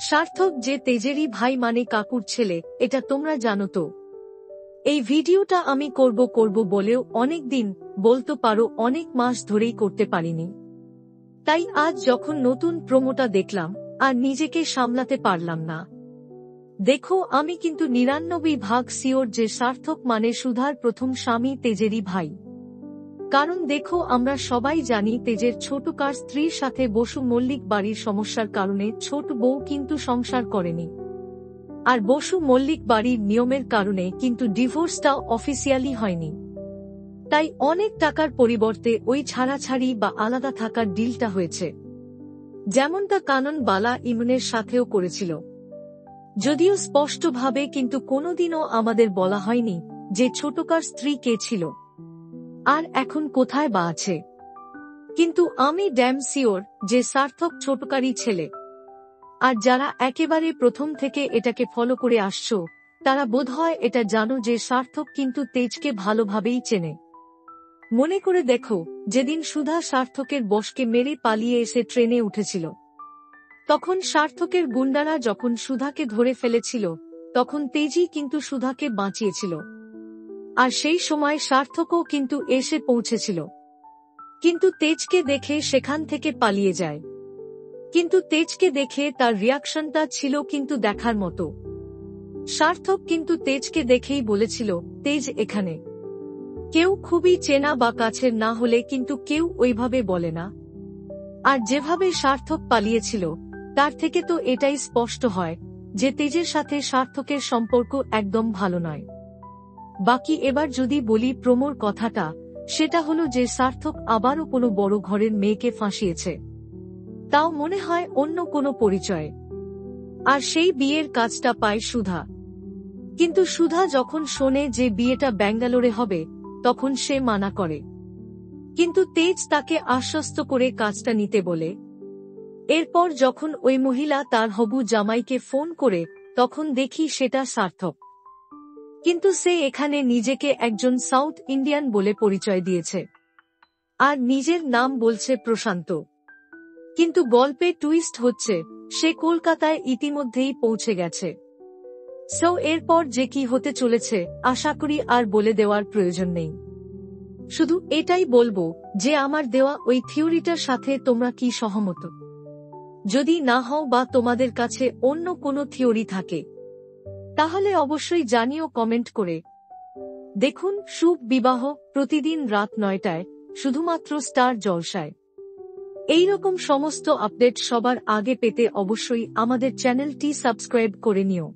সার্থক যে তেজেরই ভাই মানে কাকুর ছেলে, এটা তোমরা জানো তো। এই ভিডিওটা আমি করব বলেও অনেক দিন, বলতে পারো অনেক মাস ধরেই করতে পারিনি। তাই আজ যখন নতুন প্রোমোটা দেখলাম, আর নিজেকে সামলাতে পারলাম না। দেখো, আমি কিন্তু ৯৯% শিওর যে সার্থক মানে সুধার প্রথম স্বামী তেজেরই ভাই। কারণ দেখো, আমরা সবাই জানি তেজের ছোটকার স্ত্রীর সাথে বসু মল্লিক বাড়ির সমস্যার কারণে ছোট বউ কিন্তু সংসার করেনি। আর বসু মল্লিক বাড়ির নিয়মের কারণে কিন্তু ডিভোর্সটাও অফিসিয়ালি হয়নি। তাই অনেক টাকার পরিবর্তে ওই ছাড়াছাড়ি বা আলাদা থাকার ডিলটা হয়েছে, যেমনটা কানন বালা ইমনের সাথেও করেছিল। যদিও স্পষ্টভাবে কিন্তু কোনোদিনও আমাদের বলা হয়নি যে ছোটকার স্ত্রী কে ছিল আর এখন কোথায় বা আছে। কিন্তু আমি ড্যাম শিওর যে সার্থক ছোটকারই ছেলে। আর যারা একেবারে প্রথম থেকে এটাকে ফলো করে আসছো, তারা বোধহয় এটা জানো যে সার্থক কিন্তু তেজকে ভালোভাবেই চেনে। মনে করে দেখো, যেদিন সুধা সার্থকের বসকে মেরে পালিয়ে এসে ট্রেনে উঠেছিল, তখন সার্থকের গুন্ডারা যখন সুধাকে ধরে ফেলেছিল, তখন তেজই কিন্তু সুধাকে বাঁচিয়েছিল। আর সেই সময় সার্থকও কিন্তু এসে পৌঁছেছিল, কিন্তু তেজকে দেখে সেখান থেকে পালিয়ে যায়। কিন্তু তেজকে দেখে তার রিয়াকশনটা ছিল কিন্তু দেখার মতো। সার্থক কিন্তু তেজকে দেখেই বলেছিল, তেজ এখানে। কেউ খুবই চেনা বা কাছের না হলে কিন্তু কেউ ওইভাবে বলে না। আর যেভাবে সার্থক পালিয়েছিল, তার থেকে তো এটাই স্পষ্ট হয় যে তেজের সাথে সার্থকের সম্পর্ক একদম ভালো নয়। বাকি এবার যদি বলি প্রমোর কথাটা, সেটা হলো যে সার্থক আবারও কোনো বড় ঘরের মেয়েকে ফাঁসিয়েছে, তাও মনে হয় অন্য কোনো পরিচয়ে। আর সেই বিয়ের কাজটা পায় সুধা। কিন্তু সুধা যখন শোনে যে বিয়েটা ব্যাঙ্গালোরে হবে, তখন সে মানা করে। কিন্তু তেজ তাকে আশ্বস্ত করে কাজটা নিতে বলে। এরপর যখন ওই মহিলা তার হবু জামাইকে ফোন করে, তখন দেখি সেটা সার্থক। কিন্তু সে এখানে নিজেকে একজন সাউথ ইন্ডিয়ান বলে পরিচয় দিয়েছে, আর নিজের নাম বলছে প্রশান্ত। কিন্তু গল্পে টুইস্ট হচ্ছে, সে কলকাতায় ইতিমধ্যেই পৌঁছে গেছে। সো এরপর যে কি হতে চলেছে, আশা করি আর বলে দেওয়ার প্রয়োজন নেই। শুধু এটাই বলবো যে আমার দেওয়া ওই থিওরিটার সাথে তোমরা কি সহমত? যদি না হও বা তোমাদের কাছে অন্য কোনো থিওরি থাকে, তাহলে অবশ্যই জানিও কমেন্ট করে। দেখুন শুভ বিবাহ প্রতিদিন রাত ৯টায়, শুধুমাত্র স্টার জলসায়। এইরকম সমস্ত আপডেট সবার আগে পেতে অবশ্যই আমাদের চ্যানেলটি সাবস্ক্রাইব করে নিও।